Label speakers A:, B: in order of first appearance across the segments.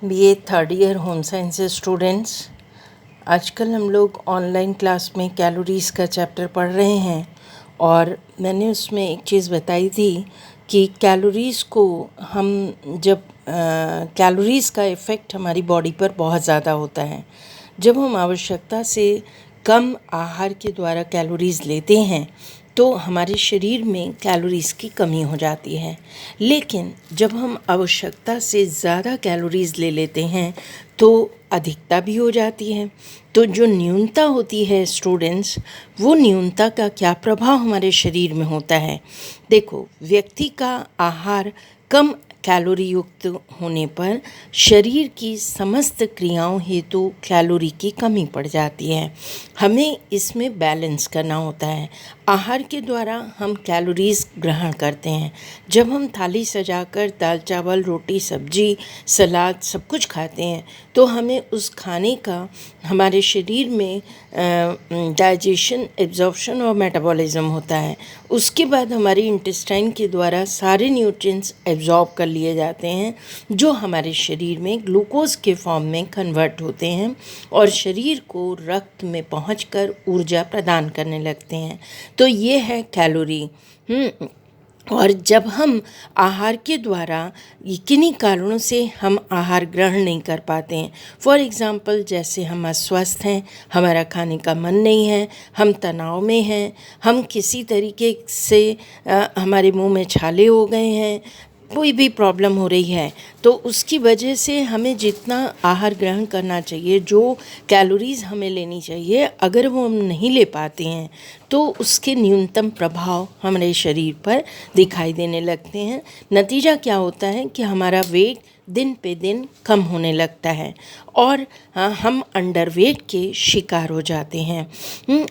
A: BA third year home science students, आजकल हम लोग ऑनलाइन क्लास में कैलोरीज़ का चैप्टर पढ़ रहे हैं और मैंने उसमें एक चीज़ बताई थी कि कैलोरीज़ को हम जब कैलोरीज़ का इफ़ेक्ट हमारी बॉडी पर बहुत ज़्यादा होता है। जब हम आवश्यकता से कम आहार के द्वारा कैलोरीज़ लेते हैं तो हमारे शरीर में कैलोरीज़ की कमी हो जाती है, लेकिन जब हम आवश्यकता से ज़्यादा कैलोरीज़ ले लेते हैं तो अधिकता भी हो जाती है। तो जो न्यूनता होती है स्टूडेंट्स, वो न्यूनता का क्या प्रभाव हमारे शरीर में होता है। देखो, व्यक्ति का आहार कम कैलोरी युक्त होने पर शरीर की समस्त क्रियाओं हेतु कैलोरी की कमी पड़ जाती है। हमें इसमें बैलेंस करना होता है। आहार के द्वारा हम कैलोरीज़ ग्रहण करते हैं। जब हम थाली सजाकर दाल चावल रोटी सब्जी सलाद सब कुछ खाते हैं तो हमें उस खाने का हमारे शरीर में डाइजेशन, एब्जॉर्प्शन और मेटाबॉलिज्म होता है। उसके बाद हमारी इंटेस्टाइन के द्वारा सारे न्यूट्रिएंट्स एब्जॉर्ब कर लिए जाते हैं जो हमारे शरीर में ग्लूकोज के फॉर्म में कन्वर्ट होते हैं और शरीर को रक्त में पहुंचकर ऊर्जा प्रदान करने लगते हैं। तो ये है कैलोरी। और जब हम आहार के द्वारा किन्हीं कारणों से हम आहार ग्रहण नहीं कर पाते हैं, फॉर एग्ज़ाम्पल जैसे हम अस्वस्थ हैं, हमारा खाने का मन नहीं है, हम तनाव में हैं, हम किसी तरीके से हमारे मुंह में छाले हो गए हैं, कोई भी प्रॉब्लम हो रही है, तो उसकी वजह से हमें जितना आहार ग्रहण करना चाहिए, जो कैलोरीज़ हमें लेनी चाहिए, अगर वो हम नहीं ले पाते हैं तो उसके न्यूनतम प्रभाव हमारे शरीर पर दिखाई देने लगते हैं। नतीजा क्या होता है कि हमारा वेट दिन पे दिन कम होने लगता है और हम अंडरवेट के शिकार हो जाते हैं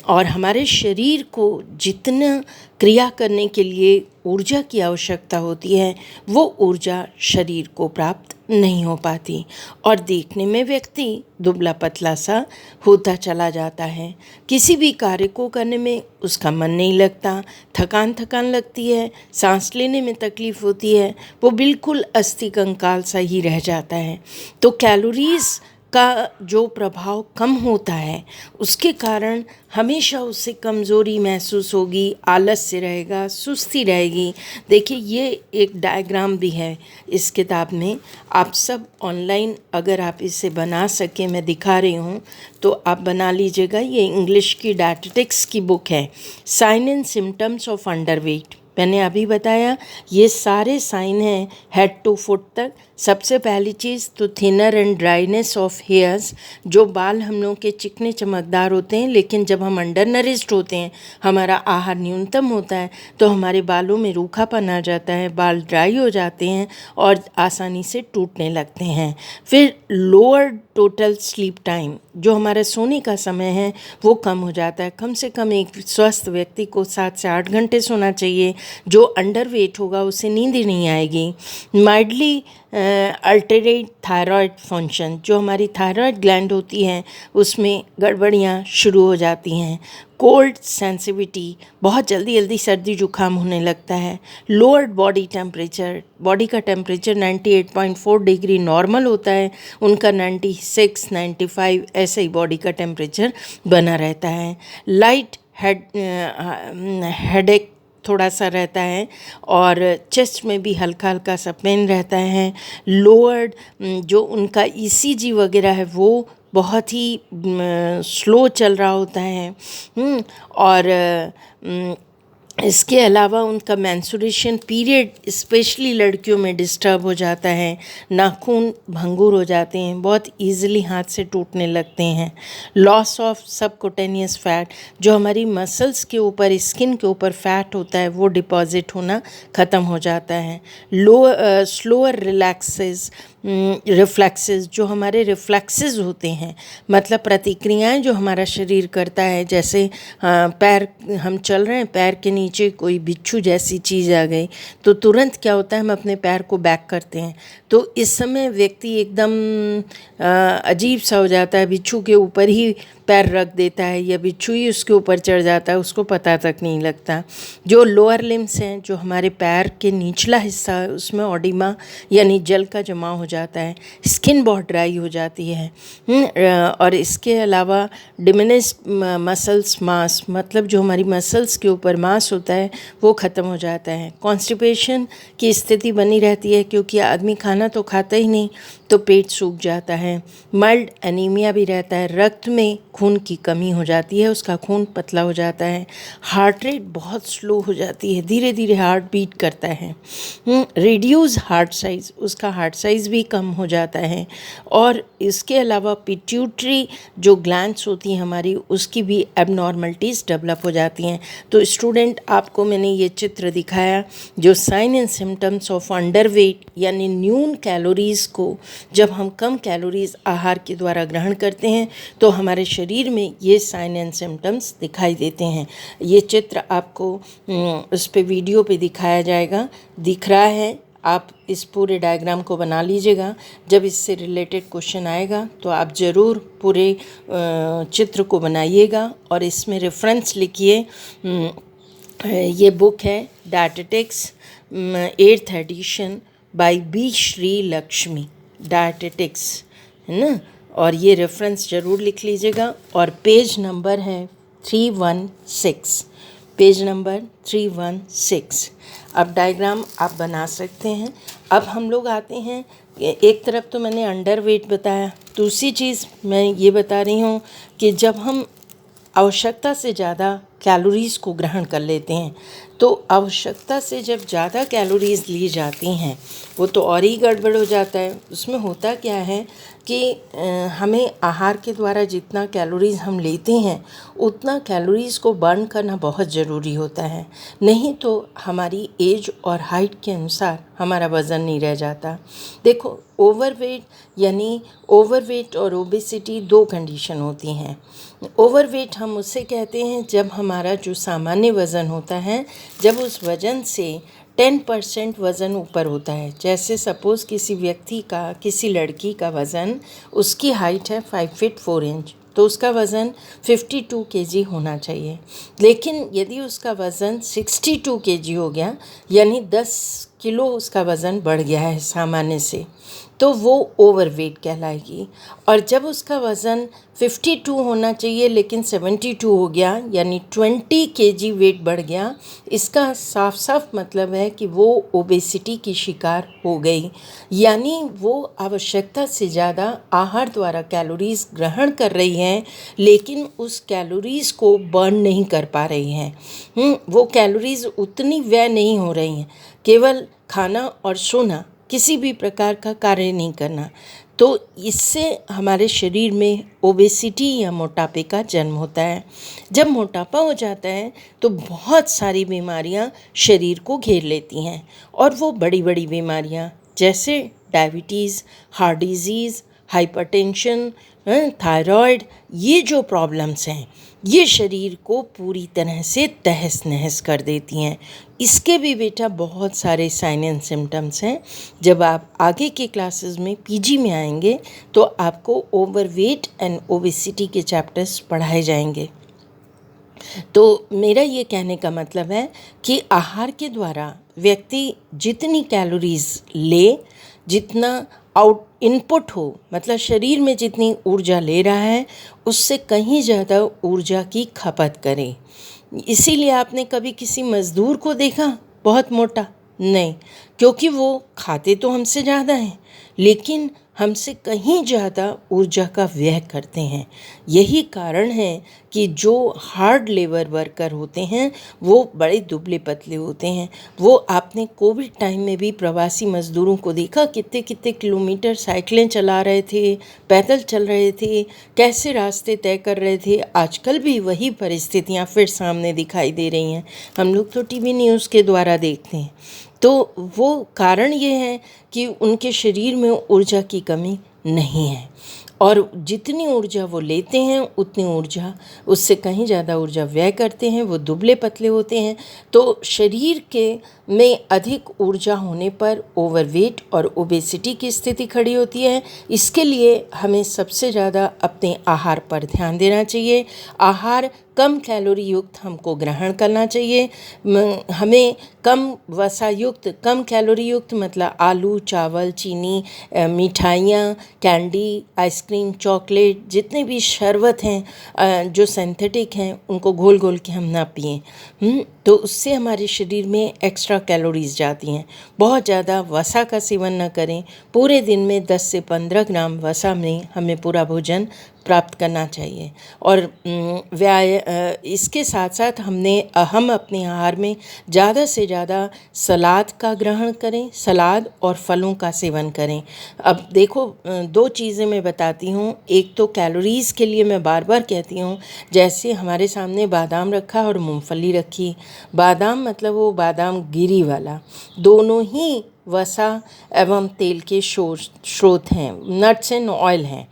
A: और हमारे शरीर को जितना क्रिया करने के लिए ऊर्जा की आवश्यकता होती है वो ऊर्जा शरीर को प्राप्त नहीं हो पाती और देखने में व्यक्ति दुबला पतला सा होता चला जाता है। किसी भी कार्य को करने में उसका मन नहीं लगता, थकान लगती है, सांस लेने में तकलीफ़ होती है, वो बिल्कुल अस्थि कंकाल सा ही रह जाता है। तो कैलोरीज़ का जो प्रभाव कम होता है उसके कारण हमेशा उससे कमज़ोरी महसूस होगी, आलस्य रहेगा, सुस्ती रहेगी। देखिए, ये एक डायग्राम भी है इस किताब में। आप सब ऑनलाइन अगर आप इसे बना सकें, मैं दिखा रही हूँ तो आप बना लीजिएगा। ये इंग्लिश की डायटेटिक्स की बुक है, sign and symptoms of underweight. मैंने अभी बताया ये सारे साइन हैं हेड टू फुट तक। सबसे पहली चीज़ तो thinner and dryness of hairs, जो बाल हम लोग के चिकने चमकदार होते हैं, लेकिन जब हम अंडर नरिश्ड होते हैं, हमारा आहार न्यूनतम होता है तो हमारे बालों में रूखापन आ जाता है, बाल ड्राई हो जाते हैं और आसानी से टूटने लगते हैं। फिर लोअर टोटल स्लीप टाइम, जो हमारा सोने का समय है वो कम हो जाता है। कम से कम एक स्वस्थ व्यक्ति को 7 से 8 घंटे सोना चाहिए। जो अंडरवेट होगा उसे नींद ही नहीं आएगी। माइल्डली अल्टरेट थायराइड फंक्शन, जो हमारी थायराइड ग्लैंड होती है उसमें गड़बड़ियाँ शुरू हो जाती हैं। कोल्ड सेंसिटिविटी, बहुत जल्दी सर्दी जुकाम होने लगता है। लोअर बॉडी टेम्परेचर, बॉडी का टेम्परेचर 98.4 डिग्री नॉर्मल होता है, उनका 96 95 ऐसे ही बॉडी का टेम्परेचर बना रहता है। लाइट हेडेक थोड़ा सा रहता है और चेस्ट में भी हल्का सा पेन रहता है। लोअर्ड जो उनका ईसीजी वगैरह है वो बहुत ही स्लो चल रहा होता है और इसके अलावा उनका मेंस्ट्रुएशन पीरियड स्पेशली लड़कियों में डिस्टर्ब हो जाता है। नाखून भंगुर हो जाते हैं, बहुत इजीली हाथ से टूटने लगते हैं। लॉस ऑफ सबक्यूटेनियस फैट, जो हमारी मसल्स के ऊपर, स्किन के ऊपर फैट होता है वो डिपॉजिट होना ख़त्म हो जाता है। स्लोअर रिफ्लेक्सेस, जो हमारे रिफ्लेक्सेस होते हैं, मतलब प्रतिक्रियाएं जो हमारा शरीर करता है, जैसे पैर हम चल रहे हैं, पैर के नीचे कोई बिच्छू जैसी चीज़ आ गई तो तुरंत क्या होता है, हम अपने पैर को बैक करते हैं। तो इस समय व्यक्ति एकदम अजीब सा हो जाता है, बिच्छू के ऊपर ही पैर रख देता है या बिच्छू ही उसके ऊपर चढ़ जाता है, उसको पता तक नहीं लगता। जो लोअर लिम्स हैं, जो हमारे पैर के निचला हिस्सा है, उसमें ऑडिमा यानी जल का जमाव हो जाता है, स्किन बहुत ड्राई हो जाती है। और इसके अलावा डिमिनिश मसल्स मास, मतलब जो हमारी मसल्स के ऊपर मांस होता है वो ख़त्म हो जाता है। कॉन्स्टिपेशन की स्थिति बनी रहती है क्योंकि आदमी खाना तो खाता ही नहीं, तो पेट सूख जाता है। माइल्ड एनीमिया भी रहता है, रक्त में खून की कमी हो जाती है, उसका खून पतला हो जाता है। हार्ट रेट बहुत स्लो हो जाती है, धीरे धीरे हार्ट बीट करता है। रिड्यूस हार्ट साइज़, उसका हार्ट साइज़ भी कम हो जाता है। और इसके अलावा पिट्यूटरी जो ग्लैंड्स होती हैं हमारी, उसकी भी एबनॉर्मलिटीज़ डेवलप हो जाती हैं। तो स्टूडेंट, आपको मैंने ये चित्र दिखाया जो sign and symptoms of underweight यानी न्यून कैलोरीज़ को, जब हम कम कैलोरीज़ आहार के द्वारा ग्रहण करते हैं तो हमारे शरीर में ये साइन एंड सिम्टम्स दिखाई देते हैं। ये चित्र आपको उस पे वीडियो पे दिखाया जाएगा, दिख रहा है। आप इस पूरे डायग्राम को बना लीजिएगा। जब इससे रिलेटेड क्वेश्चन आएगा तो आप ज़रूर पूरे चित्र को बनाइएगा और इसमें रेफरेंस लिखिए। ये बुक है dietetics 8th edition by B Shri Lakshmi, dietetics, है ना। और ये रेफरेंस ज़रूर लिख लीजिएगा। और पेज नंबर है 316, पेज नंबर 316। अब डायग्राम आप बना सकते हैं। अब हम लोग आते हैं, एक तरफ तो मैंने अंडरवेट बताया, दूसरी चीज़ मैं ये बता रही हूँ कि जब हम आवश्यकता से ज़्यादा कैलोरीज़ को ग्रहण कर लेते हैं, तो आवश्यकता से जब ज़्यादा कैलोरीज़ ली जाती हैं वो तो और ही गड़बड़ हो जाता है। उसमें होता क्या है कि हमें आहार के द्वारा जितना कैलोरीज़ हम लेते हैं उतना कैलोरीज़ को बर्न करना बहुत ज़रूरी होता है, नहीं तो हमारी एज और हाइट के अनुसार हमारा वज़न नहीं रह जाता। देखो, ओवरवेट यानी ओवरवेट और ओबेसिटी दो कंडीशन होती हैं। ओवरवेट हम उसे कहते हैं जब हमारा जो सामान्य वज़न होता है, जब उस वज़न से 10% वज़न ऊपर होता है। जैसे सपोज़ किसी व्यक्ति का, किसी लड़की का वज़न, उसकी हाइट है 5 फीट 4 इंच, तो उसका वज़न 52 kg होना चाहिए। लेकिन यदि उसका वज़न 62 kg हो गया, यानी 10 किलो उसका वज़न बढ़ गया है सामान्य से, तो वो ओवरवेट कहलाएगी। और जब उसका वज़न 52 होना चाहिए लेकिन 72 हो गया, यानी 20 kg वेट बढ़ गया, इसका साफ साफ मतलब है कि वो ओबेसिटी की शिकार हो गई। यानी वो आवश्यकता से ज़्यादा आहार द्वारा कैलोरीज़ ग्रहण कर रही हैं, लेकिन उस कैलोरीज़ को बर्न नहीं कर पा रही हैं। वो कैलोरीज़ उतनी व्यय नहीं हो रही हैं। केवल खाना और सोना, किसी भी प्रकार का कार्य नहीं करना, तो इससे हमारे शरीर में ओबेसिटी या मोटापे का जन्म होता है। जब मोटापा हो जाता है तो बहुत सारी बीमारियां शरीर को घेर लेती हैं, और वो बड़ी बड़ी बीमारियां जैसे diabetes, heart disease, hypertension, thyroid, ये जो प्रॉब्लम्स हैं ये शरीर को पूरी तरह से तहस नहस कर देती हैं। इसके भी बेटा बहुत सारे साइन एंड सिम्टम्स हैं। जब आप आगे के क्लासेस में पीजी में आएंगे तो आपको ओवरवेट एंड ओबेसिटी के चैप्टर्स पढ़ाए जाएंगे। तो मेरा ये कहने का मतलब है कि आहार के द्वारा व्यक्ति जितनी कैलोरीज़ ले, जितना आउट इनपुट हो, मतलब शरीर में जितनी ऊर्जा ले रहा है उससे कहीं ज़्यादा ऊर्जा की खपत करे। इसीलिए आपने कभी किसी मज़दूर को देखा बहुत मोटा? नहीं, क्योंकि वो खाते तो हमसे ज़्यादा हैं लेकिन हमसे कहीं ज़्यादा ऊर्जा का व्यय करते हैं। यही कारण है कि जो हार्ड लेबर वर्कर होते हैं वो बड़े दुबले पतले होते हैं। वो आपने कोविड टाइम में भी प्रवासी मज़दूरों को देखा, कितने कितने किलोमीटर साइकिलें चला रहे थे, पैदल चल रहे थे, कैसे रास्ते तय कर रहे थे। आजकल भी वही परिस्थितियाँ फिर सामने दिखाई दे रही हैं। हम लोग तो टीवी न्यूज़ के द्वारा देखते हैं। तो वो कारण ये है कि उनके शरीर में ऊर्जा की कमी नहीं है। और जितनी ऊर्जा वो लेते हैं उतनी ऊर्जा, उससे कहीं ज़्यादा ऊर्जा व्यय करते हैं, वो दुबले पतले होते हैं। तो शरीर के में अधिक ऊर्जा होने पर ओवरवेट और ओबेसिटी की स्थिति खड़ी होती है। इसके लिए हमें सबसे ज़्यादा अपने आहार पर ध्यान देना चाहिए। आहार कम कैलोरी युक्त हमको ग्रहण करना चाहिए। हमें कम वसा युक्त, कम कैलोरी युक्त मतलब आलू, चावल, चीनी, मिठाइयाँ, कैंडी, आइसक्रीम, चॉकलेट, जितने भी शरबत हैं जो सिंथेटिक हैं, उनको घोल घोल के हम ना पिएं। तो उससे हमारे शरीर में एक्स्ट्रा कैलोरीज जाती हैं। बहुत ज़्यादा वसा का सेवन न करें। पूरे दिन में 10 से 15 ग्राम वसा में हमें पूरा भोजन प्राप्त करना चाहिए। और इसके साथ साथ हम अपने आहार में ज़्यादा से ज़्यादा सलाद का ग्रहण करें, सलाद और फलों का सेवन करें। अब देखो, दो चीज़ें मैं बताती हूँ। एक तो कैलोरीज़ के लिए मैं बार बार कहती हूँ, जैसे हमारे सामने बादाम रखा और मूंगफली रखी। बादाम मतलब वो बादाम गिरी वाला, दोनों ही वसा एवं तेल के स्रोत हैं, नट्स एंड ऑयल हैं।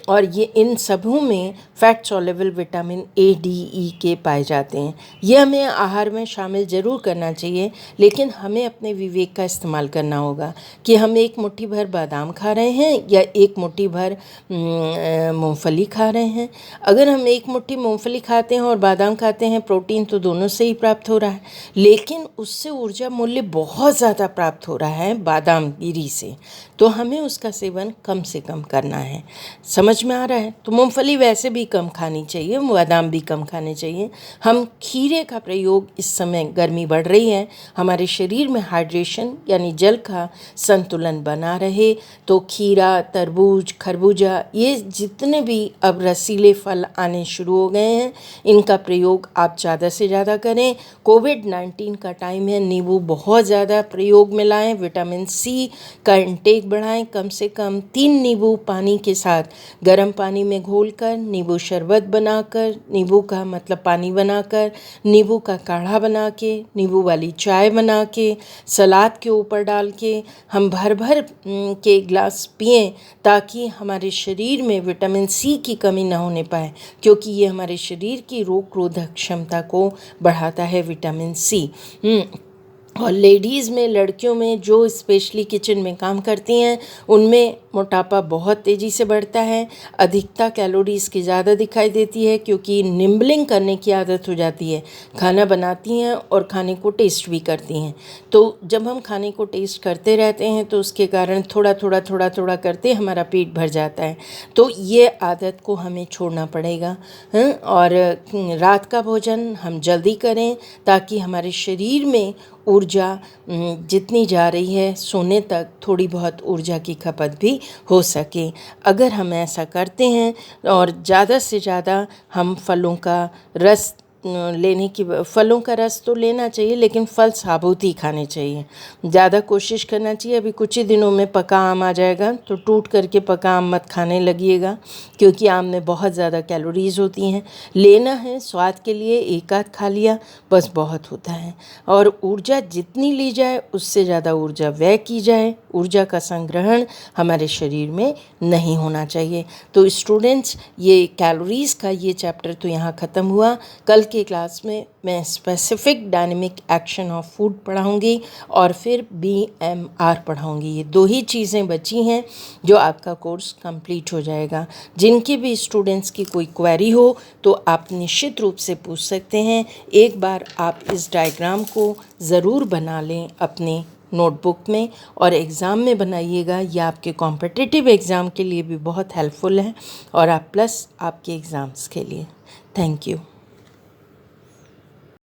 A: और ये इन सबों में fat soluble vitamin A, D, E के पाए जाते हैं। ये हमें आहार में शामिल ज़रूर करना चाहिए, लेकिन हमें अपने विवेक का इस्तेमाल करना होगा कि हम एक मुट्ठी भर बादाम खा रहे हैं या एक मुट्ठी भर मूंगफली खा रहे हैं। अगर हम एक मुट्ठी मूंगफली खाते हैं और बादाम खाते हैं, प्रोटीन तो दोनों से ही प्राप्त हो रहा है, लेकिन उससे ऊर्जा मूल्य बहुत ज़्यादा प्राप्त हो रहा है बादाम गिरी से। तो हमें उसका सेवन कम से कम करना है। समझ में आ रहा है? तो मूंगफली वैसे भी कम खानी चाहिए, बादाम भी कम खाने चाहिए। हम खीरे का प्रयोग, इस समय गर्मी बढ़ रही है, हमारे शरीर में हाइड्रेशन यानी जल का संतुलन बना रहे, तो खीरा, तरबूज, खरबूजा, ये जितने भी अब रसीले फल आने शुरू हो गए हैं, इनका प्रयोग आप ज़्यादा से ज़्यादा करें। कोविड-19 का टाइम है, नींबू बहुत ज़्यादा प्रयोग में लाएं। विटामिन सी का इंटेक बढ़ाएं। कम से कम 3 नींबू पानी के साथ गर्म पानी में घोलकर, नींबू शरबत बनाकर, नींबू का मतलब पानी बनाकर, नींबू का काढ़ा बना के, नींबू वाली चाय बना के, सलाद के ऊपर डाल के हम भर भर के गिलास पिएं, ताकि हमारे शरीर में विटामिन सी की कमी ना होने पाए, क्योंकि ये हमारे शरीर की रोग प्रतिरोधक क्षमता को बढ़ाता है, विटामिन सी। और लेडीज़ में, लड़कियों में जो स्पेशली किचन में काम करती हैं, उनमें मोटापा बहुत तेज़ी से बढ़ता है। अधिकता कैलोरीज़ की ज़्यादा दिखाई देती है, क्योंकि निम्बलिंग करने की आदत हो जाती है। खाना बनाती हैं और खाने को टेस्ट भी करती हैं। तो जब हम खाने को टेस्ट करते रहते हैं, तो उसके कारण थोड़ा थोड़ा करते हमारा पेट भर जाता है। तो ये आदत को हमें छोड़ना पड़ेगा। और रात का भोजन हम जल्दी करें, ताकि हमारे शरीर में ऊर्जा जितनी जा रही है सोने तक, थोड़ी बहुत ऊर्जा की खपत भी हो सके। अगर हम ऐसा करते हैं और ज़्यादा से ज़्यादा हम फलों का रस फलों का रस तो लेना चाहिए, लेकिन फल साबुत ही खाने चाहिए। ज़्यादा कोशिश करना चाहिए। अभी कुछ ही दिनों में पका आम आ जाएगा, तो टूट करके पका आम मत खाने लगिएगा, क्योंकि आम में बहुत ज़्यादा कैलोरीज़ होती हैं। लेना है स्वाद के लिए, एक आध खा लिया बस बहुत होता है। और ऊर्जा जितनी ली जाए उससे ज़्यादा ऊर्जा व्यय की जाए। ऊर्जा का संग्रहण हमारे शरीर में नहीं होना चाहिए। तो स्टूडेंट्स, ये कैलोरीज़ का ये चैप्टर तो यहाँ ख़त्म हुआ। कल के क्लास में मैं specific dynamic action of food पढ़ाऊँगी और फिर BMR पढ़ाऊँगी। ये 2 ही चीज़ें बची हैं जो आपका कोर्स कंप्लीट हो जाएगा। जिनकी भी स्टूडेंट्स की कोई क्वेरी हो तो आप निश्चित रूप से पूछ सकते हैं। एक बार आप इस डायग्राम को ज़रूर बना लें अपने नोटबुक में और एग्ज़ाम में बनाइएगा। ये आपके कॉम्पिटिटिव एग्ज़ाम के लिए भी बहुत हेल्पफुल है और आप प्लस आपके एग्ज़ाम्स के लिए। Thank you.